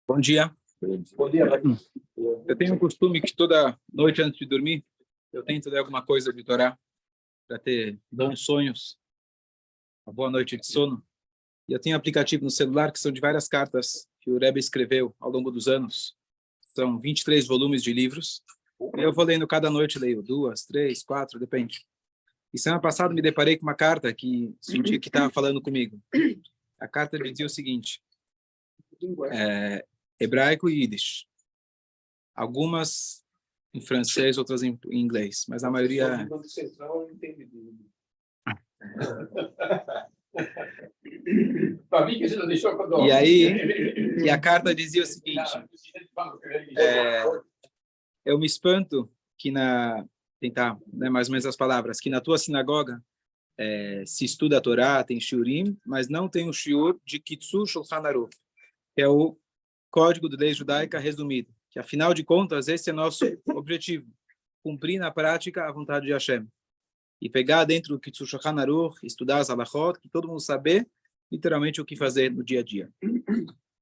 Bom dia. Bom dia, Eu tenho um costume que toda noite antes de dormir, eu tento ler alguma coisa de Torá para ter bons sonhos, uma boa noite de sono. E eu tenho um aplicativo no celular que são de várias cartas que o Rebbe escreveu ao longo dos anos. São 23 volumes de livros. E eu vou lendo cada noite, leio 2, 3, 4, depende. E semana passada me deparei com uma carta que senti que estava falando comigo. A carta dizia o seguinte: hebraico e Yiddish. Algumas em francês, outras em inglês, mas a maioria... E aí, a carta dizia o seguinte: eu me espanto que tentar, né, mais ou menos as palavras, que na tua sinagoga se estuda a Torá, tem shiurim, mas não tem o shiur de Kitzur Shulchan Aruch, que é o Código de Lei Judaica resumido, que afinal de contas esse é nosso objetivo, cumprir na prática a vontade de Hashem e pegar dentro do Kitzur Shulchan Aruch, estudar as halachot, que todo mundo saber literalmente o que fazer no dia a dia.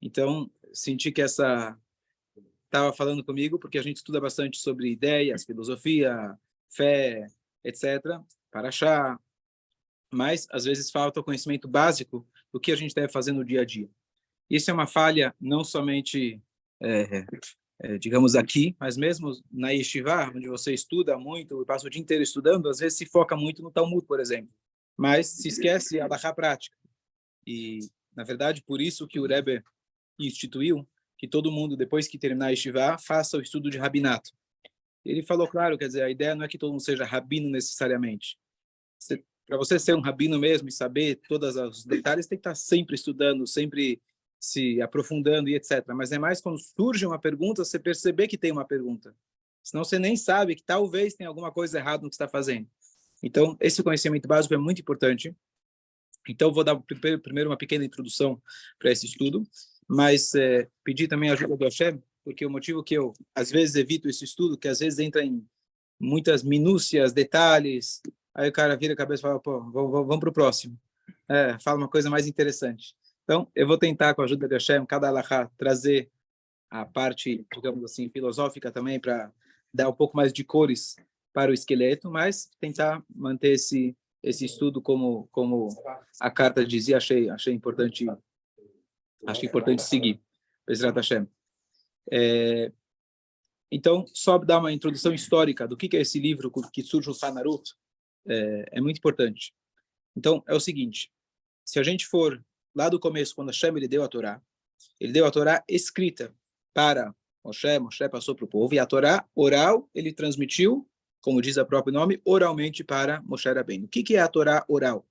Então, senti que essa estava falando comigo, porque a gente estuda bastante sobre ideias, filosofia, fé, etc., Parashá, mas às vezes falta o conhecimento básico do que a gente deve fazer no dia a dia. Isso é uma falha não somente, digamos, aqui, mas mesmo na Yeshiva, onde você estuda muito e passa o dia inteiro estudando, às vezes se foca muito no Talmud, por exemplo, mas se esquece a halachá prática. E, na verdade, por isso que o Rebbe instituiu que todo mundo, depois que terminar a Yeshiva, faça o estudo de rabinato. Ele falou, claro, quer dizer, a ideia não é que todo mundo seja rabino necessariamente. Para você ser um rabino mesmo e saber todos os detalhes, tem que estar sempre estudando, sempre se aprofundando e etc. Mas é mais quando surge uma pergunta, você perceber que tem uma pergunta. Senão você nem sabe que talvez tenha alguma coisa errada no que está fazendo. Então, esse conhecimento básico é muito importante. Então, vou dar primeiro uma pequena introdução para esse estudo, mas pedir também a ajuda do Hashem, porque o motivo que eu, às vezes, evito esse estudo, que às vezes entra em muitas minúcias, detalhes, aí o cara vira a cabeça e fala, pô, vamos para o próximo. Fala uma coisa mais interessante. Então, eu vou tentar, com a ajuda de Hashem, cada alahá, trazer a parte, digamos assim, filosófica também, para dar um pouco mais de cores para o esqueleto, mas tentar manter esse estudo como a carta dizia, achei importante seguir. Bezrat Hashem. Então, só dar uma introdução histórica do que é esse livro, Kitzur Shulchan Aruch, é muito importante. Então, é o seguinte, se a gente for lá do começo, quando Hashem ele deu a Torá escrita para Moshe passou para o povo, e a Torá oral ele transmitiu, como diz o próprio nome, oralmente para Moshe Rabbeinu. O que é a Torá oral?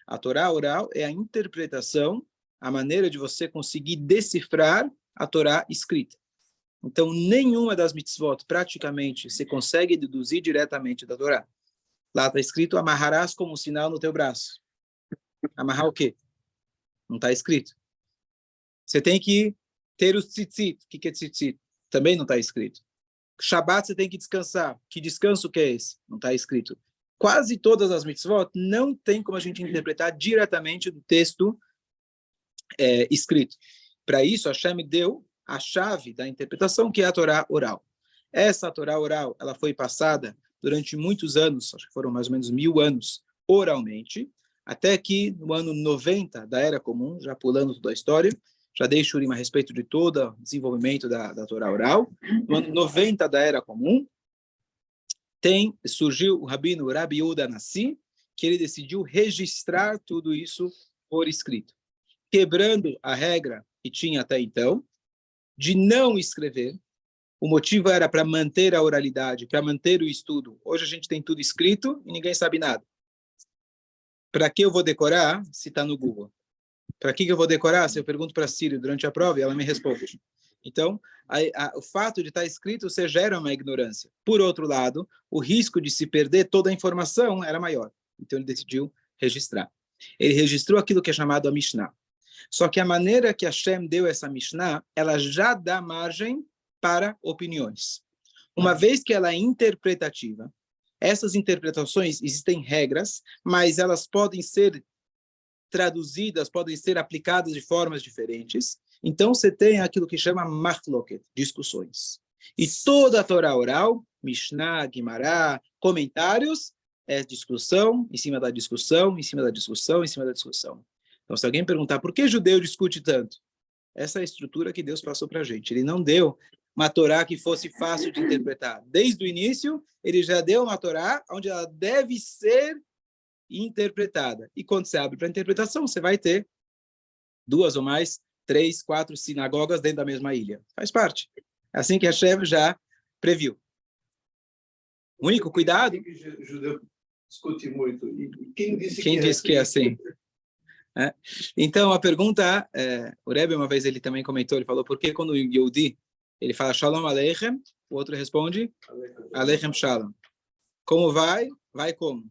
A Torá oral é a interpretação, a maneira de você conseguir decifrar a Torá escrita. Então, nenhuma das mitzvot, praticamente, você consegue deduzir diretamente da Torá. Lá está escrito, amarrarás como um sinal no teu braço. Amarrar o quê? Não está escrito. Você tem que ter os tzitzit. O que é tzitzit? Também não está escrito. Shabat você tem que descansar. Que descanso que é esse? Não está escrito. Quase todas as mitzvot não tem como a gente interpretar diretamente do texto escrito. Para isso, Hashem deu a chave da interpretação, que é a Torá oral. Essa Torá oral, ela foi passada durante muitos anos, acho que foram mais ou menos 1000 anos, oralmente, até que no ano 90 da Era Comum, já pulando toda a história, já dei shurim a respeito de todo o desenvolvimento da Torá oral. No ano 90 da Era Comum, surgiu o rabino Rabi Yehuda Nassi, que ele decidiu registrar tudo isso por escrito, quebrando a regra que tinha até então, de não escrever. O motivo era para manter a oralidade, para manter o estudo. Hoje a gente tem tudo escrito e ninguém sabe nada. Para que eu vou decorar se está no Google? Para que eu vou decorar se eu pergunto para a Síria durante a prova e ela me responde? Então, o fato de estar escrito, você gera uma ignorância. Por outro lado, o risco de se perder toda a informação era maior. Então, ele decidiu registrar. Ele registrou aquilo que é chamado a Mishnah. Só que a maneira que Hashem deu essa Mishnah, ela já dá margem para opiniões. Uma vez que ela é interpretativa, essas interpretações existem regras, mas elas podem ser traduzidas, podem ser aplicadas de formas diferentes. Então, você tem aquilo que chama machloket, discussões. E toda a Torá oral, Mishnah, Guimará, comentários, é discussão, em cima da discussão, em cima da discussão, em cima da discussão. Então, se alguém perguntar por que judeu discute tanto, essa é a estrutura que Deus passou para a gente. Ele não deu uma Torá que fosse fácil de interpretar. Desde o início, ele já deu uma Torá onde ela deve ser interpretada. E quando você abre para interpretação, você vai ter 2 ou mais, 3, 4 sinagogas dentro da mesma ilha. Faz parte. É assim que Hashem já previu. O único cuidado... O judeu discute muito. E quem disse que é assim? É. Então, a pergunta, o Rebbe uma vez ele também comentou, ele falou, por que quando o Yehudi, ele fala Shalom Aleichem, o outro responde Aleichem Shalom. Como vai? Vai como?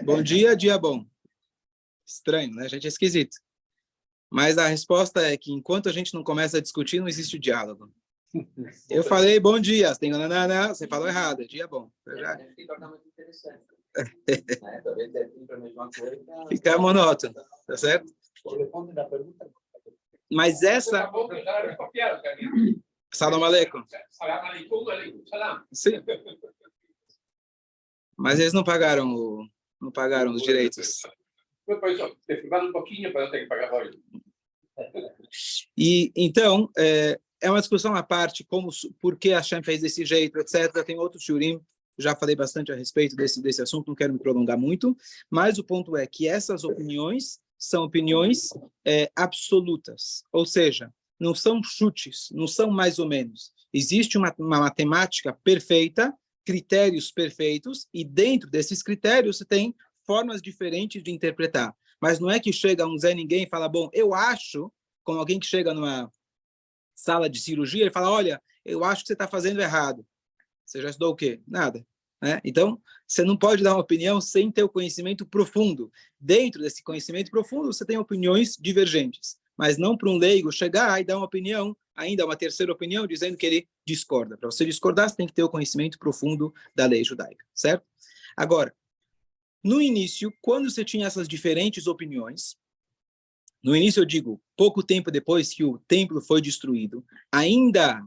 Bom dia, dia bom. Estranho, né? A gente é esquisito. Mas a resposta é que enquanto a gente não começa a discutir, não existe o diálogo. Eu falei bom dia, você tem nanana, você falou errado, é dia bom. Fica monótono, tá certo? Mas essa... Salam aleikum. Sim. Mas eles não pagaram os direitos. Um pouquinho para não ter que pagar hoje. E então é uma discussão à parte, por que a Hashem fez desse jeito, etc. Tem outros shurim, já falei bastante a respeito desse assunto, não quero me prolongar muito, mas o ponto é que essas opiniões são opiniões absolutas, ou seja, não são chutes, não são mais ou menos. Existe uma matemática perfeita, critérios perfeitos, e dentro desses critérios você tem formas diferentes de interpretar. Mas não é que chega um Zé Ninguém e fala, bom, eu acho, como alguém que chega numa sala de cirurgia, ele fala, olha, eu acho que você está fazendo errado. Você já estudou o quê? Nada. Né? Então, você não pode dar uma opinião sem ter o conhecimento profundo. Dentro desse conhecimento profundo, você tem opiniões divergentes. Mas não para um leigo chegar e dar uma opinião, ainda uma terceira opinião, dizendo que ele discorda. Para você discordar, você tem que ter o conhecimento profundo da lei judaica, certo? Agora, no início, quando você tinha essas diferentes opiniões, no início eu digo, pouco tempo depois que o templo foi destruído, ainda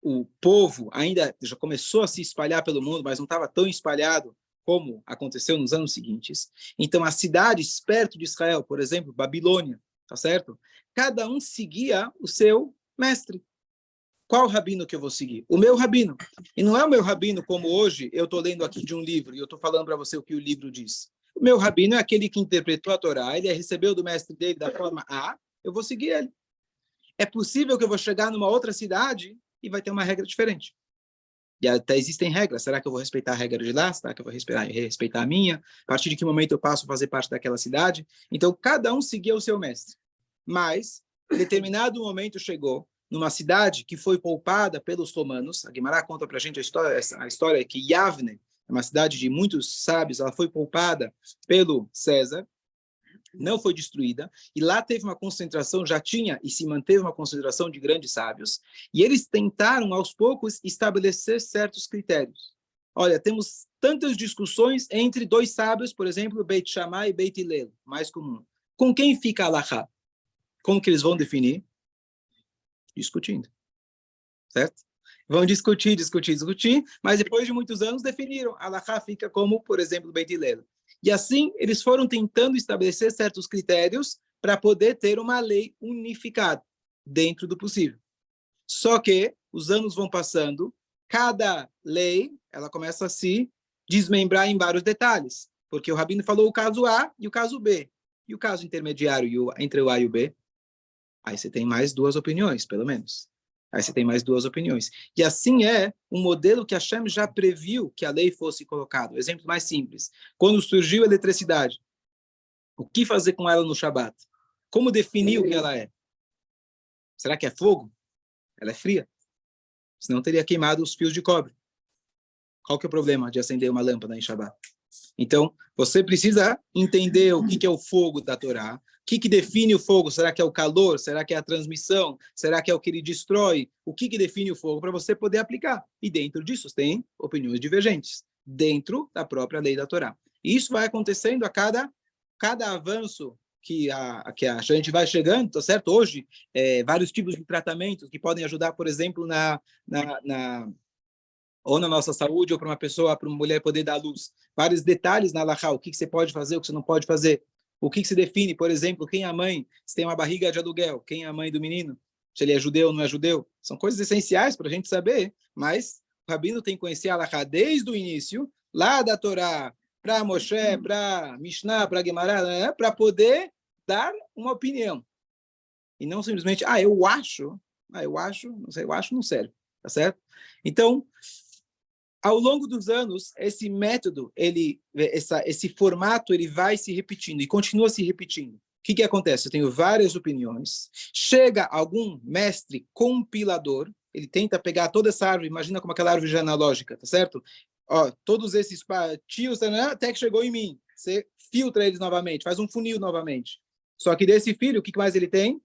o povo ainda já começou a se espalhar pelo mundo, mas não estava tão espalhado como aconteceu nos anos seguintes. Então, as cidades perto de Israel, por exemplo, Babilônia, tá certo? Cada um seguia o seu mestre. Qual rabino que eu vou seguir? O meu rabino. E não é o meu rabino como hoje eu estou lendo aqui de um livro e eu estou falando para você o que o livro diz. O meu rabino é aquele que interpretou a Torá, ele recebeu do mestre dele da forma A, eu vou seguir ele. É possível que eu vou chegar numa outra cidade e vai ter uma regra diferente. E até existem regras. Será que eu vou respeitar a regra de lá? Será que eu vou respeitar a minha? A partir de que momento eu passo a fazer parte daquela cidade? Então, cada um seguia o seu mestre. Mas, em determinado momento chegou numa cidade que foi poupada pelos romanos. A Guimará conta para a gente a história é que Yavne, uma cidade de muitos sábios, ela foi poupada pelo César, não foi destruída, e lá teve uma concentração, já tinha e se manteve uma concentração de grandes sábios, e eles tentaram, aos poucos, estabelecer certos critérios. Olha, temos tantas discussões entre dois sábios, por exemplo, Beit Shammai e Beit Hillel, mais comum. Com quem fica a Halachá? Como que eles vão definir? Discutindo. Certo? Vão discutir, mas depois de muitos anos definiram. A Halachá fica como, por exemplo, Beit Hillel. E assim, eles foram tentando estabelecer certos critérios para poder ter uma lei unificada, dentro do possível. Só que os anos vão passando, cada lei ela começa a se desmembrar em vários detalhes, porque o Rabino falou o caso A e o caso B. E o caso intermediário entre o A e o B? Aí você tem mais 2 opiniões, pelo menos. Aí você tem mais 2 opiniões. E assim é um modelo que Hashem já previu que a lei fosse colocada. O exemplo mais simples. Quando surgiu a eletricidade, o que fazer com ela no Shabat? Como definir o que ela é? Será que é fogo? Ela é fria. Senão teria queimado os fios de cobre. Qual que é o problema de acender uma lâmpada em Shabat? Então, você precisa entender o que é o fogo da Torá. O que define o fogo? Será que é o calor? Será que é a transmissão? Será que é o que ele destrói? O que define o fogo para você poder aplicar? E dentro disso tem opiniões divergentes, dentro da própria lei da Torá. E isso vai acontecendo a cada avanço que a gente vai chegando, tá certo? Hoje, vários tipos de tratamentos que podem ajudar, por exemplo, ou na nossa saúde, ou para uma mulher poder dar à luz. Vários detalhes na halakha, o que você pode fazer, o que você não pode fazer. O que se define, por exemplo, quem é a mãe, se tem uma barriga de aluguel, quem é a mãe do menino, se ele é judeu ou não é judeu. São coisas essenciais para a gente saber, mas o rabino tem que conhecer a halakha desde o início, lá da Torá, para Moshe, para Mishnah, para Gemara, né, para poder dar uma opinião. E não simplesmente, eu acho, não sei, eu acho, não serve, tá certo? Então, ao longo dos anos, esse método, esse formato, ele vai se repetindo e continua se repetindo. O que acontece? Eu tenho várias opiniões. Chega algum mestre compilador, ele tenta pegar toda essa árvore, imagina como aquela árvore genealógica, tá certo? Todos esses tios, até que chegou em mim. Você filtra eles novamente, faz um funil novamente. Só que desse filho, o que mais ele tem?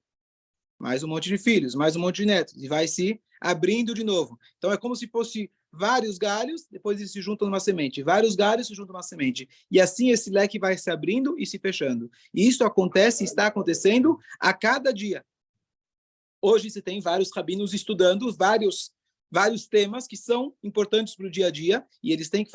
Mais um monte de filhos, mais um monte de netos, e vai se abrindo de novo. Então é como se fosse vários galhos, depois eles se juntam numa semente, vários galhos se juntam numa semente, e assim esse leque vai se abrindo e se fechando. E isso acontece, está acontecendo a cada dia. Hoje você tem vários rabinos estudando vários temas que são importantes para o dia a dia, e eles têm que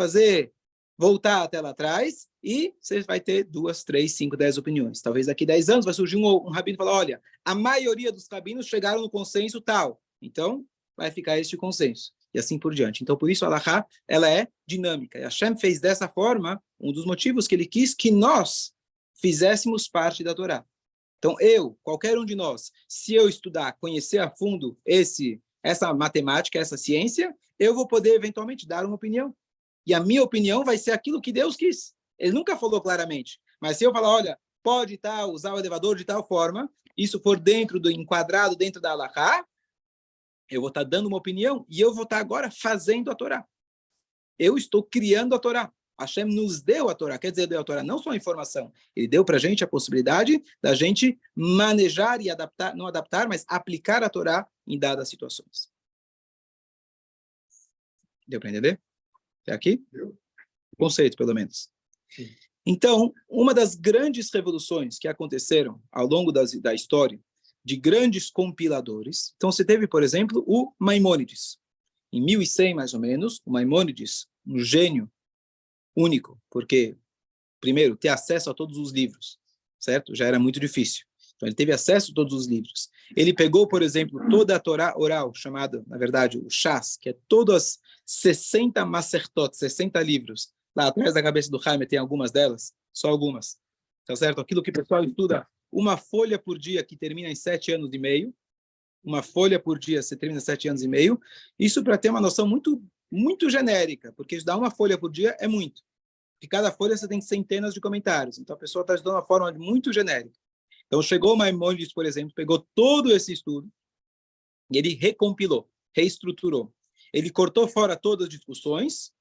voltar até lá atrás, e você vai ter 2, 3, 5, 10 opiniões. Talvez daqui 10 anos vai surgir um rabino e falar, olha, a maioria dos rabinos chegaram no consenso tal. Então, vai ficar este consenso. E assim por diante. Então, por isso, a halakha, ela é dinâmica. E Hashem fez dessa forma, um dos motivos que ele quis que nós fizéssemos parte da Torá. Então, qualquer um de nós, se eu estudar, conhecer a fundo essa matemática, essa ciência, eu vou poder, eventualmente, dar uma opinião. E a minha opinião vai ser aquilo que Deus quis. Ele nunca falou claramente. Mas se eu falar, olha, pode usar o elevador de tal forma, isso for enquadrado dentro da halakha, eu vou estar dando uma opinião e eu vou estar agora fazendo a Torá. Eu estou criando a Torá. Hashem nos deu a Torá. Quer dizer, deu a Torá não só a informação. Ele deu para a gente a possibilidade da gente manejar e adaptar, não adaptar, mas aplicar a Torá em dadas situações. Deu para entender? Até aqui? Conceito, pelo menos. Sim. Então, uma das grandes revoluções que aconteceram ao longo da história, de grandes compiladores. Então, você teve, por exemplo, o Maimônides. Em 1100, mais ou menos, o Maimônides, um gênio único, porque, primeiro, ter acesso a todos os livros, certo? Já era muito difícil. Então, ele teve acesso a todos os livros. Ele pegou, por exemplo, toda a Torá oral, chamada, na verdade, o Shas, que é todas 60 Masertot, 60 livros. Lá atrás da cabeça do Jaime tem algumas delas, só algumas. Tá certo? Aquilo que o pessoal estuda, uma folha por dia que termina em 7 anos e meio, uma folha por dia você termina em 7 anos e meio, isso para ter uma noção muito, muito genérica, porque estudar uma folha por dia é muito. De cada folha você tem centenas de comentários, então a pessoa está estudando de uma forma muito genérica. Então chegou o Maimônides, por exemplo, pegou todo esse estudo e ele recompilou, reestruturou. Ele cortou fora todas as discussões,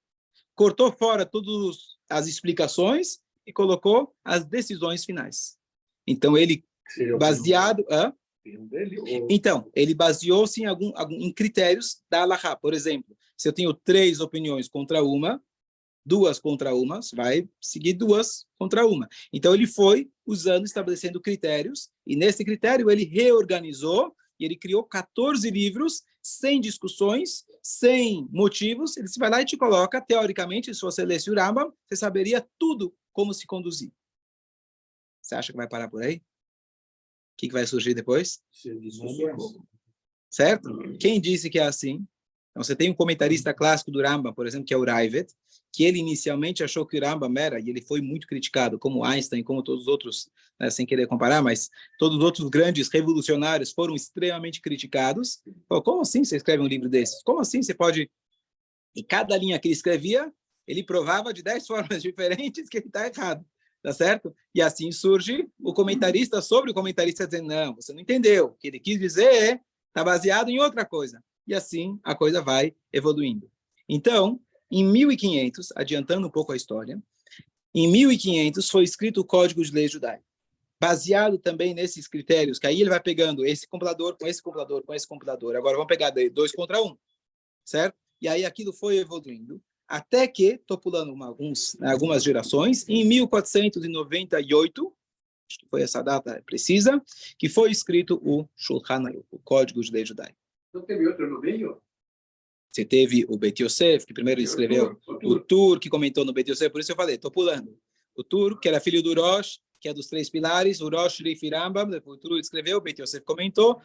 cortou fora todas as explicações e colocou as decisões finais. Então ele baseado, então ele baseou-se em critérios da halakha. Por exemplo, se eu tenho 3 opiniões contra uma, 2 contra uma, vai seguir 2 contra uma. Então ele foi estabelecendo critérios, e nesse critério ele reorganizou e ele criou 14 livros sem discussões, sem motivos. Ele se vai lá e te coloca, teoricamente, se você lesse o Rambam, você saberia tudo como se conduzir. Você acha que vai parar por aí? O que vai surgir depois? Certo? Quem disse que é assim? Então, você tem um comentarista clássico do Rambam, por exemplo, que é o Raavad, que ele inicialmente achou que o Rambam era, e ele foi muito criticado, como Einstein, como todos os outros, né, sem querer comparar, mas todos os outros grandes revolucionários foram extremamente criticados. Pô, como assim você escreve um livro desses? Como assim você pode... E cada linha que ele escrevia, ele provava de 10 formas diferentes que ele está errado, tá certo? E assim surge o comentarista sobre o comentarista dizendo, não, você não entendeu, o que ele quis dizer está baseado em outra coisa. E assim a coisa vai evoluindo. Então, em 1500, adiantando um pouco a história, em 1500 foi escrito o Código de Lei Judaica, baseado também nesses critérios, que aí ele vai pegando esse compilador com esse compilador com esse compilador. Agora vamos pegar 2 contra 1, certo? E aí aquilo foi evoluindo, até que, estou pulando algumas gerações, em 1498, acho que foi essa data precisa, que foi escrito o Shulchan Aruch, o Código de Lei Judaica. Não teve outro no meio? Você teve o Bet Yosef, que primeiro escreveu, o Tur, que comentou no Bet Yosef, por isso eu falei, estou pulando. O Tur, que era filho do Rosh, que é dos 3 pilares, o Rosh, Rif e Rambam, depois o Tur escreveu, o Bet Yosef comentou,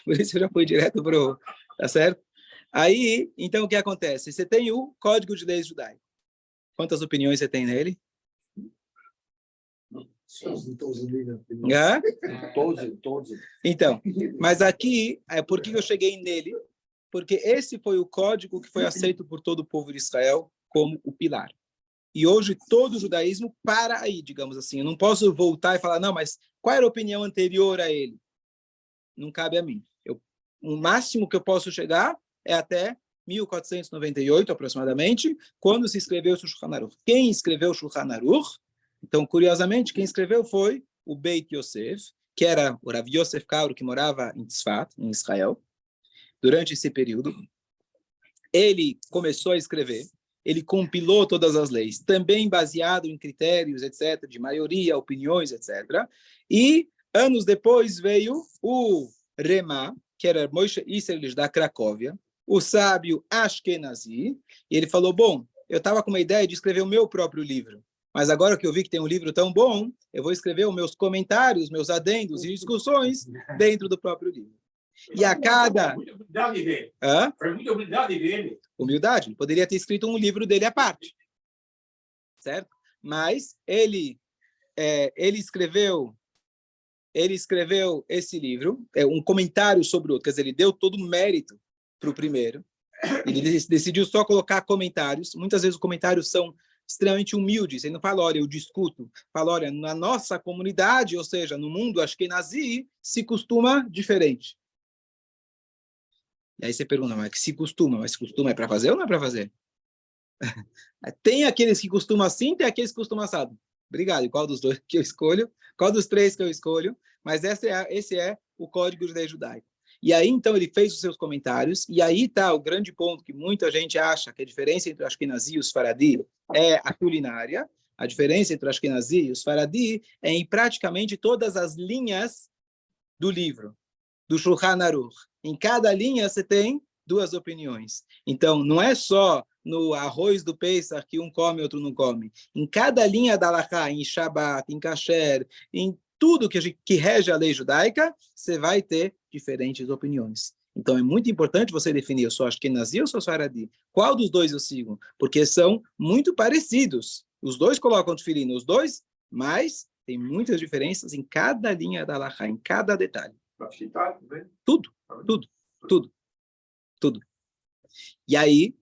por isso eu já fui direto para o... Tá certo? Aí, então, o que acontece? Você tem o Código de Leis Judaico. Quantas opiniões você tem nele? 12. Então, mas aqui, por que eu cheguei nele? Porque esse foi o código que foi aceito por todo o povo de Israel como o pilar. E hoje todo o judaísmo para aí, digamos assim. Eu não posso voltar e falar, não, mas qual era a opinião anterior a ele? Não cabe a mim. O máximo que eu posso chegar é até 1498, aproximadamente, quando se escreveu o Shulchan Aruch. Quem escreveu o Shulchan Aruch? Então, curiosamente, quem escreveu foi o Beit Yosef, que era o Rav Yosef Kaur, que morava em Tzfat, em Israel. Durante esse período, ele começou a escrever, ele compilou todas as leis, também baseado em critérios, etc., de maioria, opiniões, etc. E, anos depois, veio o Remá, que era Moshe Isserles da Cracóvia, o sábio Ashkenazi, e ele falou, bom, eu estava com uma ideia de escrever o meu próprio livro, mas agora que eu vi que tem um livro tão bom, eu vou escrever os meus comentários, meus adendos e discussões dentro do próprio livro. E a cada... Muita humildade dele. Hã? Foi muita humildade dele. Humildade. Ele poderia ter escrito um livro dele à parte. Certo? Mas ele escreveu esse livro, um comentário sobre o outro. Quer dizer, ele deu todo o mérito para o primeiro. Ele decidiu só colocar comentários. Muitas vezes os comentários são extremamente humildes. Ele não fala, olha, eu discuto. Fala, olha, na nossa comunidade, ou seja, no mundo Ashkenazi, se costuma diferente. E aí você pergunta, mas que se costuma? Mas se costuma é para fazer ou não é para fazer? Tem aqueles que costumam assim, tem aqueles que costumam assado. Obrigado. E qual dos dois que eu escolho? Qual dos 3 que eu escolho? Mas esse é o Código de Lei Judaico. E aí, então, ele fez os seus comentários, e aí está o grande ponto que muita gente acha que a diferença entre o Ashkenazi e os Faradi é a culinária. A diferença entre o Ashkenazi e os Faradi é em praticamente todas as linhas do livro, do Shulchan Aruch. Em cada linha você tem 2 opiniões. Então, não é só no arroz do Pesach que um come e outro não come. Em cada linha da Halachá, em Shabbat, em Kasher, em tudo que rege a lei judaica, você vai ter diferentes opiniões. Então, é muito importante você definir, eu sou Ashkenazi ou sou Faradi? Qual dos 2 eu sigo? Porque são muito parecidos. Os 2 colocam tefilin, os 2, mas tem muitas diferenças em cada linha da Halachá, em cada detalhe. Tudo. E aí,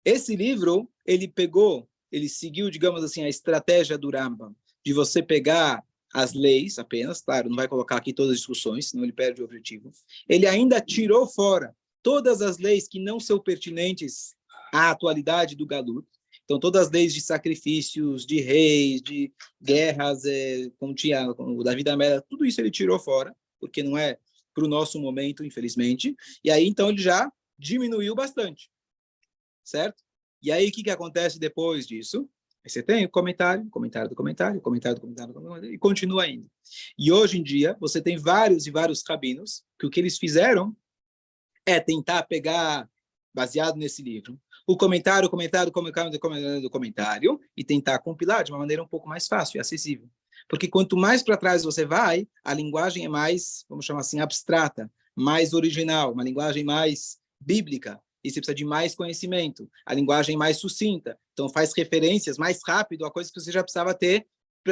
esse livro, ele seguiu, digamos assim, a estratégia do Rambam, de você pegar as leis apenas, claro, não vai colocar aqui todas as discussões, senão ele perde o objetivo. Ele ainda tirou fora todas as leis que não são pertinentes à atualidade do Galut. Então, todas as leis de sacrifícios, de reis, de guerras, como tinha o Davi da Mera, tudo isso ele tirou fora, porque não é para o nosso momento, infelizmente. E aí, então, ele já diminuiu bastante, certo? E aí, o que acontece depois disso? Aí você tem o comentário do comentário, e continua indo. E hoje em dia, você tem vários e vários rabinos que o que eles fizeram é tentar pegar, baseado nesse livro, o comentário do comentário e tentar compilar de uma maneira um pouco mais fácil e acessível. Porque quanto mais para trás você vai, a linguagem é mais, vamos chamar assim, abstrata, mais original, uma linguagem mais bíblica. E você precisa de mais conhecimento, a linguagem mais sucinta. Então, faz referências mais rápido a coisas que você já precisava ter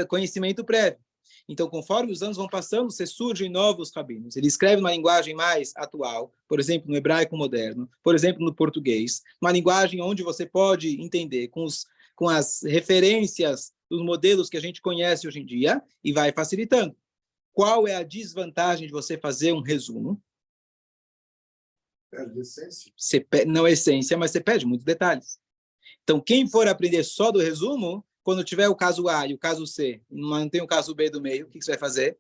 conhecimento prévio. Então, conforme os anos vão passando, você surgem novos rabinos. Ele escreve uma linguagem mais atual, por exemplo, no hebraico moderno, por exemplo, no português, uma linguagem onde você pode entender com as referências dos modelos que a gente conhece hoje em dia e vai facilitando. Qual é a desvantagem de você fazer um resumo? Perde essência. Não é essência, mas você perde muitos detalhes. Então, quem for aprender só do resumo, quando tiver o caso A e o caso C, não tem o caso B do meio, o que você vai fazer?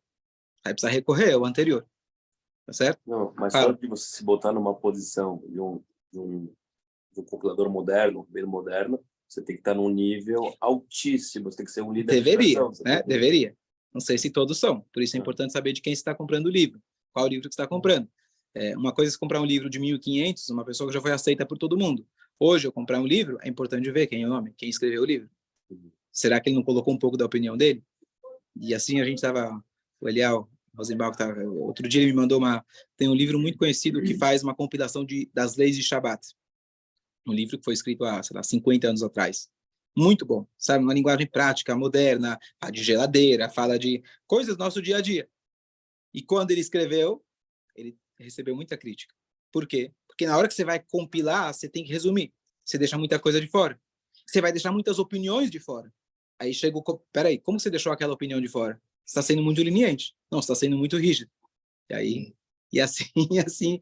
Vai precisar recorrer ao anterior. Tá certo? Não, mas só de você se botar numa posição de um compilador moderno, bem moderno, você tem que estar num nível altíssimo, você tem que ser um líder deveria, de geração, né? Deveria. Não sei se todos são. Por isso é importante saber de quem você está comprando o livro. Qual livro que você está comprando. Uma coisa é você comprar um livro de 1.500, uma pessoa que já foi aceita por todo mundo. Hoje, eu comprar um livro, é importante ver quem é o nome, quem escreveu o livro. Será que ele não colocou um pouco da opinião dele? E assim a gente estava... O Eliel Rosenbaum, outro dia ele me mandou tem um livro muito conhecido que faz uma compilação das leis de Shabbat. Um livro que foi escrito há, sei lá, 50 anos atrás. Muito bom, sabe? Uma linguagem prática, moderna, fala de geladeira, fala de coisas do nosso dia a dia. E quando ele escreveu, ele recebeu muita crítica. Por quê? Porque na hora que você vai compilar, você tem que resumir. Você deixa muita coisa de fora. Você vai deixar muitas opiniões de fora. Aí chega peraí, como você deixou aquela opinião de fora? Você está sendo muito leniente. Não, você está sendo muito rígido. E aí, e assim,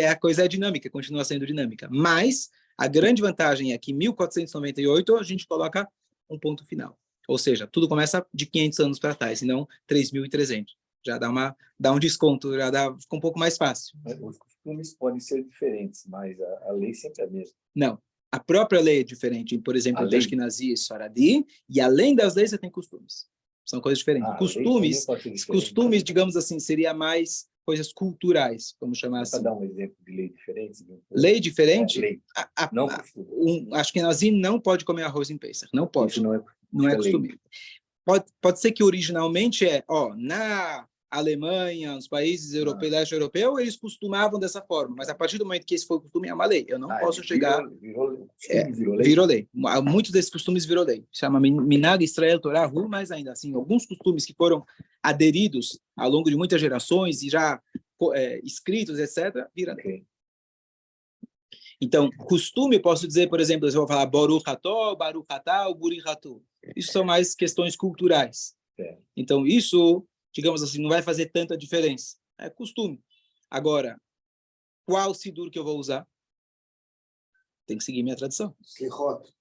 a coisa é dinâmica, continua sendo dinâmica. Mas a grande vantagem é que em 1498 a gente coloca um ponto final. Ou seja, tudo começa de 500 anos para trás, e não 3.300. Já dá um desconto, fica um pouco mais fácil. Os costumes podem ser diferentes, mas a lei sempre é a mesma. Não. A própria lei é diferente. Por exemplo, entre Ashkenazi e Sfaradi, e além das leis, você tem costumes. São coisas diferentes. Costumes, digamos assim, seria mais coisas culturais, vamos chamar assim. Para dar um exemplo de lei diferente. Lei diferente? Lei. Não costume. Ashkenazi não pode comer arroz em Pesach. Não pode. Isso não é costume. Pode ser que originalmente na Alemanha, nos países europeus, leste europeu, eles costumavam dessa forma, mas a partir do momento que esse foi o costume, é uma lei. Eu não posso chegar... Virou lei. Muitos desses costumes virou lei. Chama Minhag Israel Torah, mas ainda assim, alguns costumes que foram aderidos ao longo de muitas gerações e já escritos, etc., viram lei. Então, costume, posso dizer, por exemplo, eu vou falar Baruch Ató, Baruch Atá, Buri Hatu. Isso são mais questões culturais. Então, isso... digamos assim, não vai fazer tanta diferença. É costume. Agora, qual sidur que eu vou usar? Tem que seguir minha tradição. Slichot.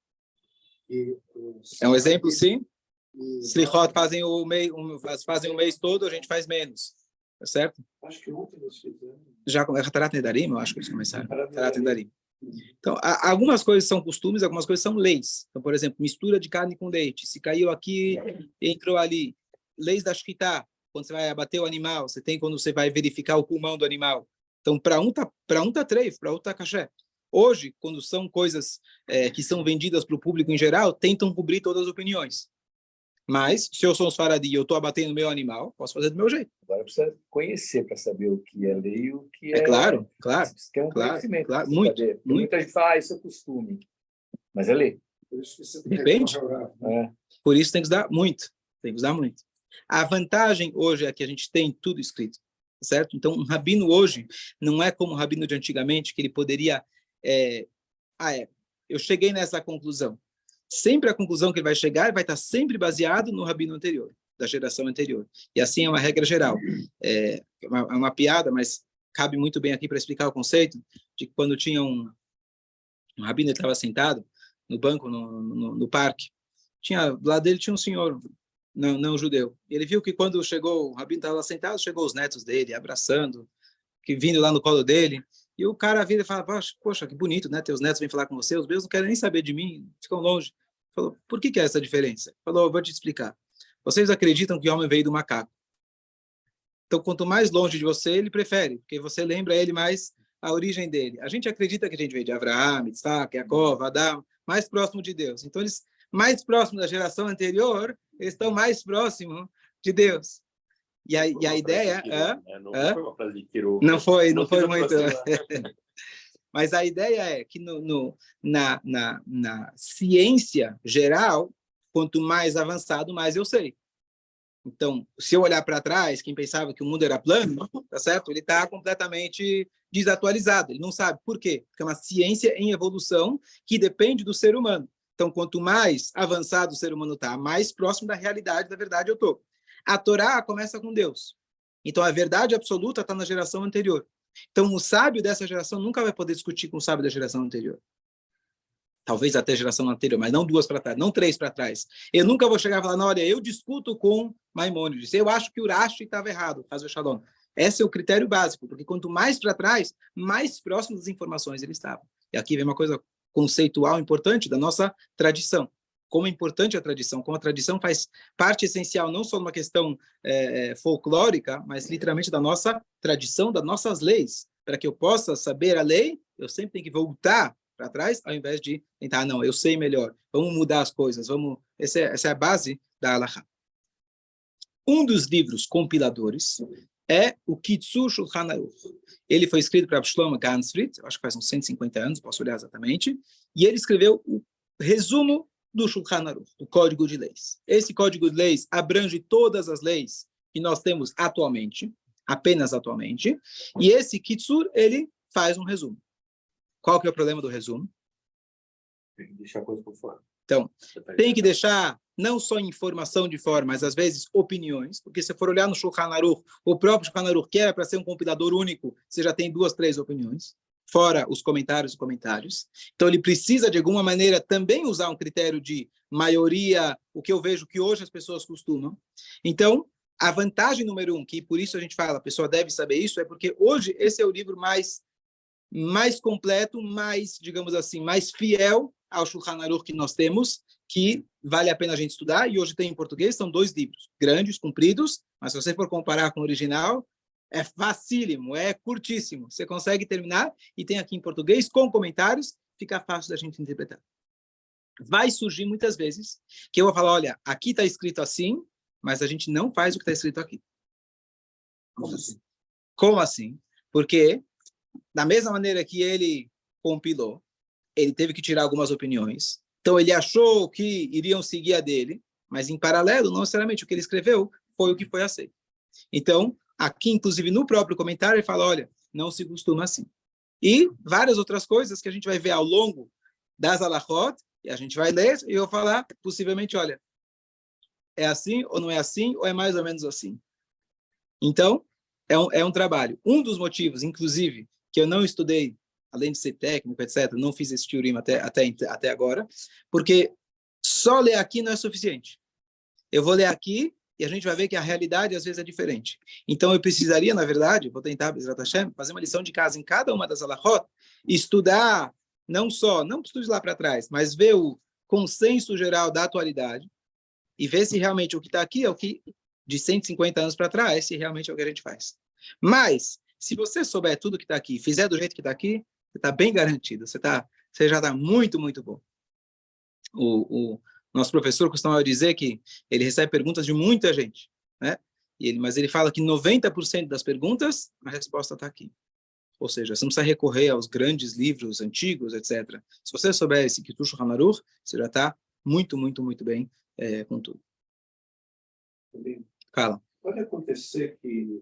É um exemplo, sim. Slichot fazem o mês todo, a gente faz menos. Tá certo? Acho que ontem nós fizemos. Já começa Tarat Nedarim, eu acho que eles começaram. Tarat Nedarim. Então, algumas coisas são costumes, algumas coisas são leis. Então, por exemplo, mistura de carne com leite. Se caiu aqui, entrou ali. Leis da Shkita. Quando você vai abater o animal, você tem quando você vai verificar o pulmão do animal. Então, para um tá treif, para outro tá caché. Hoje, quando são coisas que são vendidas para o público em geral, tentam cobrir todas as opiniões. Mas, se eu sou um Sfaradi e eu estou abatendo o meu animal, posso fazer do meu jeito. Agora precisa conhecer para saber o que é lei e o que é... Claro. Você tem um conhecimento. Claro, muito. Muita gente fala, isso é costume. Mas é lei. Por isso que você depende. Por isso tem que usar muito. A vantagem hoje é que a gente tem tudo escrito, certo? Então, um rabino hoje não é como o rabino de antigamente, que ele poderia... eu cheguei nessa conclusão. Sempre a conclusão que ele vai chegar vai estar sempre baseado no rabino anterior, da geração anterior. E assim é uma regra geral. É uma piada, mas cabe muito bem aqui para explicar o conceito de que quando tinha um rabino, ele estava sentado no banco, no parque, do lado dele tinha um senhor... não judeu. Ele viu que quando chegou, o rabino estava lá sentado, chegou os netos dele, abraçando, vindo lá no colo dele, e o cara vira e fala, poxa, que bonito, né? Teus netos vêm falar com você, os meus não querem nem saber de mim, ficam longe. Falou, por que é essa diferença? Falou, eu vou te explicar. Vocês acreditam que o homem veio do macaco. Então, quanto mais longe de você, ele prefere, porque você lembra ele mais a origem dele. A gente acredita que a gente veio de Avraham, Isaac, Jacob, Adão, mais próximo de Deus. Então, eles mais próximos da geração anterior, eles estão mais próximos de Deus. E a ideia... Não foi muito... Mas a ideia é que na ciência geral, quanto mais avançado, mais eu sei. Então, se eu olhar para trás, quem pensava que o mundo era plano, tá certo? Ele está completamente desatualizado. Ele não sabe por quê. Porque é uma ciência em evolução que depende do ser humano. Então, quanto mais avançado o ser humano está, mais próximo da realidade, da verdade eu estou. A Torá começa com Deus. Então, a verdade absoluta está na geração anterior. Então, o sábio dessa geração nunca vai poder discutir com o sábio da geração anterior. Talvez até a geração anterior, mas não 2 para trás, não 3 para trás. Eu nunca vou chegar e falar, não, olha, eu discuto com Maimônides, eu acho que o Urashi estava errado, faz o Shalom. Esse é o critério básico, porque quanto mais para trás, mais próximo das informações ele estava. E aqui vem uma coisa conceitual importante da nossa tradição. como é importante a tradição, como a tradição faz parte essencial, não só numa questão folclórica, mas literalmente da nossa tradição, das nossas leis. Para que eu possa saber a lei, eu sempre tenho que voltar para trás, ao invés de tentar, não, eu sei melhor, vamos mudar as coisas, vamos... Essa é a base da Halakha. Um dos livros compiladores é o Kitzur Shulchan Aruch. Ele foi escrito para Shlomo Ganzfried, acho que faz uns 150 anos, posso olhar exatamente, e ele escreveu o resumo do Shulchan Aruch, do Código de Leis. Esse Código de Leis abrange todas as leis que nós temos atualmente, apenas atualmente, e esse Kitzur, ele faz um resumo. Qual que é o problema do resumo? Tem que deixar a coisa por fora. Então, tem que deixar não só informação de fora, mas às vezes opiniões, porque se for olhar no Shulchan Aruch, o próprio Shulchan Aruch, que era para ser um compilador único, você já tem 2, 3 opiniões, fora os comentários. Então, ele precisa, de alguma maneira, também usar um critério de maioria, o que eu vejo que hoje as pessoas costumam. Então, a vantagem número 1, que por isso a gente fala, a pessoa deve saber isso, é porque hoje esse é o livro mais completo, mais, digamos assim, mais fiel ao Shulchan Aruch que nós temos, que vale a pena a gente estudar, e hoje tem em português, são 2 livros, grandes, compridos, mas se você for comparar com o original, é facílimo, é curtíssimo, você consegue terminar, e tem aqui em português, com comentários, fica fácil da gente interpretar. Vai surgir muitas vezes, que eu vou falar, olha, aqui está escrito assim, mas a gente não faz o que está escrito aqui. Como assim? Como assim? Porque, da mesma maneira que ele compilou, ele teve que tirar algumas opiniões. Então, ele achou que iriam seguir a dele, mas, em paralelo, não necessariamente o que ele escreveu foi o que foi aceito. Então, aqui, inclusive, no próprio comentário, ele fala, olha, não se costuma assim. E várias outras coisas que a gente vai ver ao longo das halachot, e a gente vai ler, e eu vou falar, possivelmente, olha, é assim, ou não é assim, ou é mais ou menos assim. Então, é um trabalho. Um dos motivos, inclusive, que eu não estudei, além de ser técnico, etc., não fiz esse teoria até agora, porque só ler aqui não é suficiente. Eu vou ler aqui e a gente vai ver que a realidade às vezes é diferente. Então eu precisaria, na verdade, vou tentar, Bezrat Hashem, fazer uma lição de casa em cada uma das halachot, estudar, não estude lá para trás, mas ver o consenso geral da atualidade e ver se realmente o que está aqui é o que, de 150 anos para trás, se realmente é o que a gente faz. Mas, se você souber tudo que está aqui, fizer do jeito que está aqui, você está bem garantido, você já está muito, muito bom. O nosso professor costumava dizer que ele recebe perguntas de muita gente, né? Mas ele fala que 90% das perguntas, a resposta está aqui. Ou seja, você não precisa recorrer aos grandes livros antigos, etc. Se você souber esse Kitzur Shulchan Aruch, você já está muito, muito, muito bem com tudo. Fala. Pode acontecer que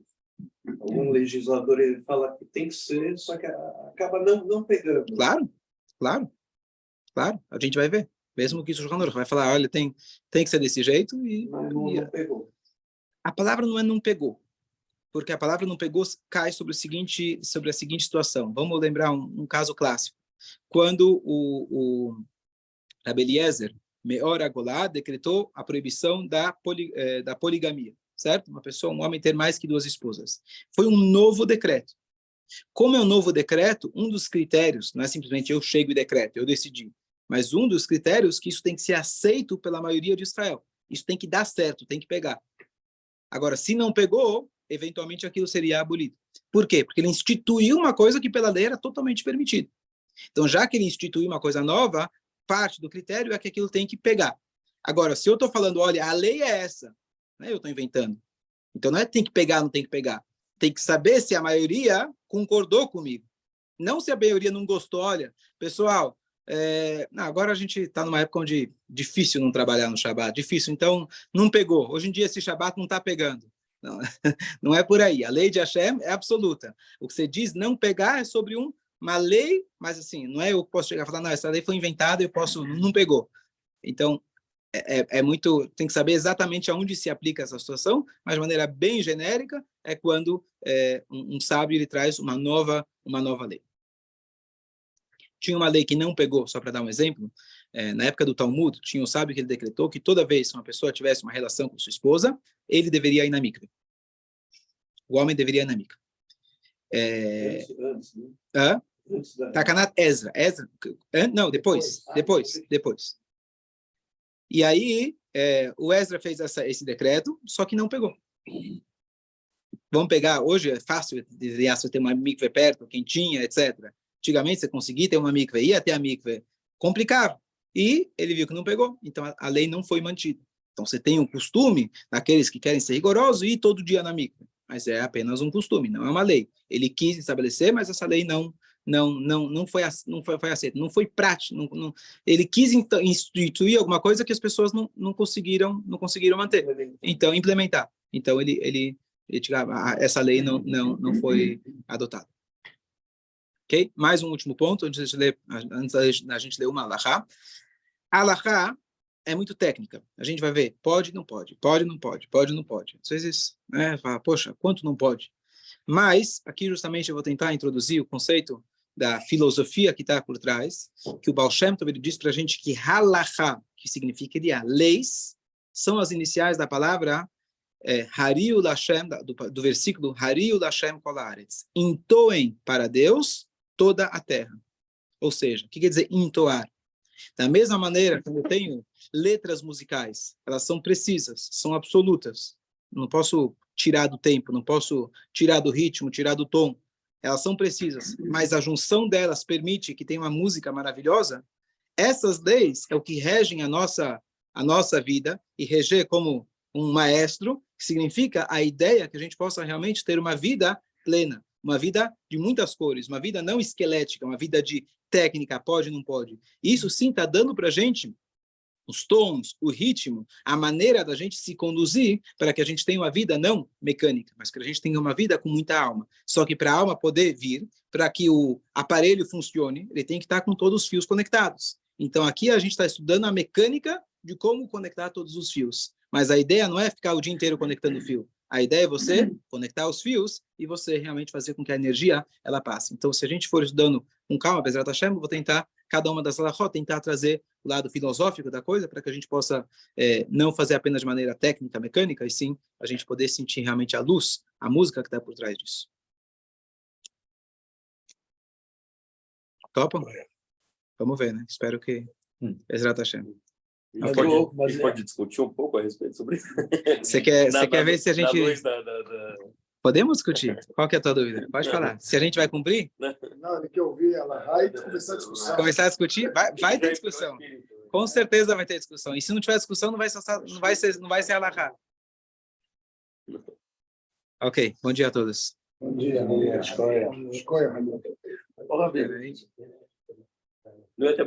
algum legislador ele fala que tem que ser, só que acaba não pegando. Claro. A gente vai ver. Mesmo que isso vai falar, olha, tem que ser desse jeito e Não pegou. A palavra não é não pegou, porque a palavra não pegou cai sobre a seguinte situação. Vamos lembrar um caso clássico. Quando o Rabbi Eliezer Meor Agolá decretou a proibição da poligamia, certo? Um homem ter mais que 2 esposas. Foi um novo decreto. Como é um novo decreto, um dos critérios, não é simplesmente eu chego e decreto, eu decidi, mas um dos critérios que isso tem que ser aceito pela maioria de Israel. Isso tem que dar certo, tem que pegar. Agora, se não pegou, eventualmente aquilo seria abolido. Por quê? Porque ele instituiu uma coisa que pela lei era totalmente permitido. Então, já que ele instituiu uma coisa nova, parte do critério é que aquilo tem que pegar. Agora, se eu estou falando, olha, a lei é essa, né? Eu estou inventando. Então, não é tem que pegar, não tem que pegar. Tem que saber se a maioria concordou comigo. Não se a maioria não gostou. Olha, pessoal, agora a gente está numa época onde difícil não trabalhar no Shabat, difícil, então não pegou. Hoje em dia esse Shabat não está pegando. Não, não é por aí. A lei de Hashem é absoluta. O que você diz não pegar é sobre uma lei, mas assim, não é eu que posso chegar e falar, não, essa lei foi inventada, não pegou. Então, tem que saber exatamente aonde se aplica essa situação, mas de maneira bem genérica, é quando um sábio ele traz uma nova lei. Tinha uma lei que não pegou, só para dar um exemplo, na época do Talmud, tinha um sábio que ele decretou que toda vez que uma pessoa tivesse uma relação com sua esposa, ele deveria ir na mikve. O homem deveria ir na mikve. Antes, né? Takanat Ezra. Não, depois. E aí, o Ezra fez esse decreto, só que não pegou. Vamos pegar, hoje é fácil dizer, você tem uma mikve perto, quentinha, etc. Antigamente, você conseguia ter uma mikve, ia até a mikve, complicava. E ele viu que não pegou, então a lei não foi mantida. Então, você tem um costume, daqueles que querem ser rigorosos, e ir todo dia na mikve. Mas é apenas um costume, não é uma lei. Ele quis estabelecer, mas essa lei não foi aceita, não foi prático. Ele quis instituir alguma coisa que as pessoas não conseguiram manter. Então, implementar. Então, essa lei não foi adotada. Ok? Mais um último ponto, antes da gente ler uma alahá. A alahá é muito técnica. A gente vai ver, pode, não pode, pode, não pode, pode, não pode. Às vezes, fala, poxa, quanto não pode? Mas, aqui justamente eu vou tentar introduzir o conceito da filosofia que está por trás, que o Baal Shem Tov diz para a gente que halachá, que significaria leis, são as iniciais da palavra Hariu Lashem, do versículo Hariu Lashem Kol Haaretz. Entoem para Deus toda a terra. Ou seja, o que quer dizer entoar? Da mesma maneira que eu tenho letras musicais, elas são precisas, são absolutas. Não posso tirar do tempo, não posso tirar do ritmo, tirar do tom. Elas são precisas, mas a junção delas permite que tenha uma música maravilhosa. Essas leis é o que regem a nossa vida, e reger como um maestro, que significa a ideia que a gente possa realmente ter uma vida plena, uma vida de muitas cores, uma vida não esquelética, uma vida de técnica, pode, não pode. Isso sim está dando para a gente os tons, o ritmo, a maneira da gente se conduzir para que a gente tenha uma vida não mecânica, mas que a gente tenha uma vida com muita alma. Só que para a alma poder vir, para que o aparelho funcione, ele tem que estar com todos os fios conectados. Então aqui a gente está estudando a mecânica de como conectar todos os fios. Mas a ideia não é ficar o dia inteiro conectando o fio. A ideia é você conectar os fios e você realmente fazer com que a energia ela passe. Então, se a gente for estudando com calma, Bezrat Hashem, eu vou tentar, cada uma das halachot, tentar trazer o lado filosófico da coisa, para que a gente possa não fazer apenas de maneira técnica, mecânica, e sim a gente poder sentir realmente a luz, a música que está por trás disso. Topa? Vamos ver, né? Espero que Bezrat Hashem. A gente pode discutir um pouco a respeito sobre isso? Você quer ver se a gente... Podemos discutir? Qual que é a tua dúvida? Pode falar. Se a gente vai cumprir? Não, ele quer ouvir ela e começar a discussão. Começar a discutir? Vai ter discussão. Com certeza vai ter discussão. E se não tiver discussão, não vai ser alahá. Ok. Bom dia a todos. Bom dia. Escolha. Não é até